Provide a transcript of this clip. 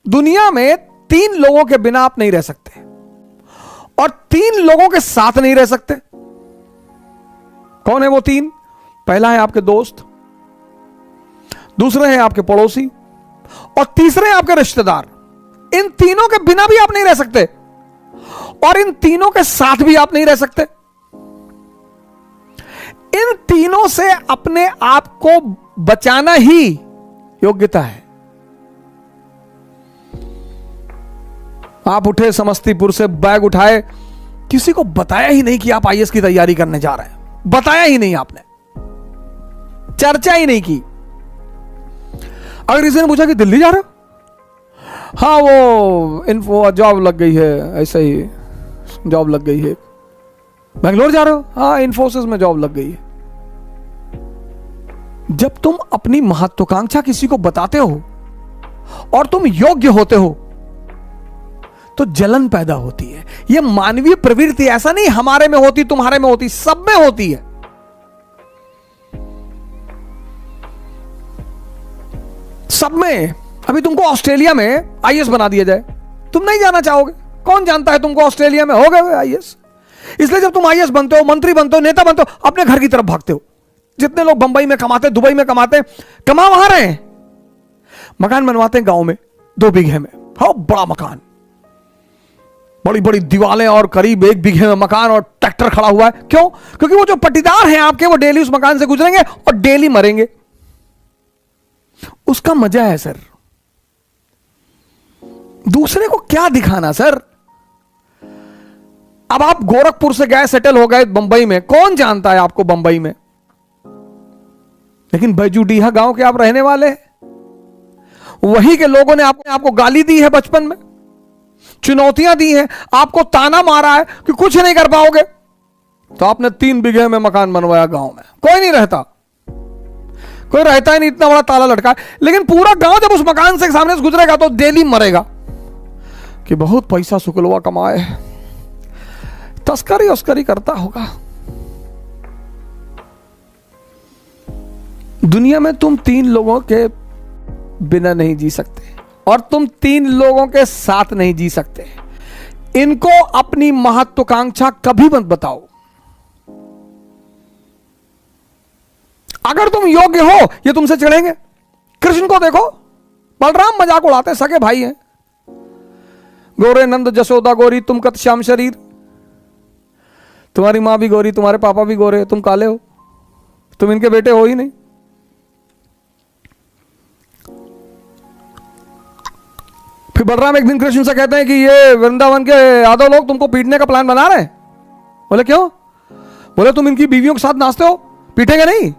दुनिया में 3 लोगों के बिना आप नहीं रह सकते और 3 लोगों के साथ नहीं रह सकते। कौन है वो 3? पहला है आपके दोस्त, दूसरे हैं आपके पड़ोसी और तीसरे हैं आपके रिश्तेदार। इन तीनों के बिना भी आप नहीं रह सकते और इन तीनों के साथ भी आप नहीं रह सकते। इन तीनों से अपने आप को बचाना ही योग्यता है। आप उठे समस्तीपुर से, बैग उठाए, किसी को बताया ही नहीं कि आप आईएएस की तैयारी करने जा रहे हैं, बताया ही नहीं, आपने चर्चा ही नहीं की। अगर किसी ने पूछा कि दिल्ली जा रहे हो, हाँ वो इन्फो जॉब लग गई है, ऐसे ही जॉब लग गई है। बेंगलोर जा रहे हो, हाँ इन्फोसिस में जॉब लग गई है। जब तुम अपनी महत्वाकांक्षा किसी को बताते हो और तुम योग्य होते हो तो जलन पैदा होती है। यह मानवीय प्रवृत्ति, ऐसा नहीं हमारे में होती, तुम्हारे में होती, सब में होती है। सब में। अभी तुमको ऑस्ट्रेलिया में आईएएस बना दिया जाए, तुम नहीं जाना चाहोगे। कौन जानता है तुमको ऑस्ट्रेलिया में हो गए आईएएस। इसलिए जब तुम आईएएस बनते हो, मंत्री बनते हो, नेता बनते हो, अपने घर की तरफ भागते हो। जितने लोग बंबई में कमाते, दुबई में कमाते, कमा वहां रहे हैं, मकान बनवाते हैं गांव में 2 बीघे में, हाँ बड़ा मकान, बड़ी बड़ी दीवारें और करीब 1 बीघे में मकान और ट्रैक्टर खड़ा हुआ है। क्यों? क्योंकि वो जो पट्टीदार हैं आपके, वो डेली उस मकान से गुजरेंगे और डेली मरेंगे। उसका मजा है सर। दूसरे को क्या दिखाना सर। अब आप गोरखपुर से गए, सेटल हो गए बंबई में, कौन जानता है आपको बंबई में, लेकिन बैजूडीहा गांव के आप रहने वाले हैं। वही के लोगों ने आपको गाली दी है बचपन में, चुनौतियां दी हैं, आपको ताना मारा है कि कुछ नहीं कर पाओगे, तो आपने 3 बीघे में मकान बनवाया गांव में। कोई नहीं रहता, कोई रहता ही नहीं, इतना बड़ा ताला लटका है। लेकिन पूरा गांव जब उस मकान से सामने से गुजरेगा तो डेली मरेगा कि बहुत पैसा सुकलवा कमाए, तस्करी उस्करी करता होगा। दुनिया में तुम 3 लोगों के बिना नहीं जी सकते और तुम 3 लोगों के साथ नहीं जी सकते। इनको अपनी महत्वाकांक्षा कभी मत बताओ। अगर तुम योग्य हो, ये तुमसे चिढ़ेंगे। कृष्ण को देखो, बलराम मजाक उड़ाते, सगे भाई हैं। गोरे नंद जसोदा गोरी, तुम कत श्याम शरीर। तुम्हारी मां भी गोरी, तुम्हारे पापा भी गोरे, तुम काले हो, तुम इनके बेटे हो ही नहीं। फिर बलराम एक दिन कृष्ण से कहते हैं कि ये वृंदावन के यादव लोग तुमको पीटने का प्लान बना रहे हैं। बोले क्यों? बोले तुम इनकी बीवियों के साथ नाचते हो, पीटेंगे नहीं?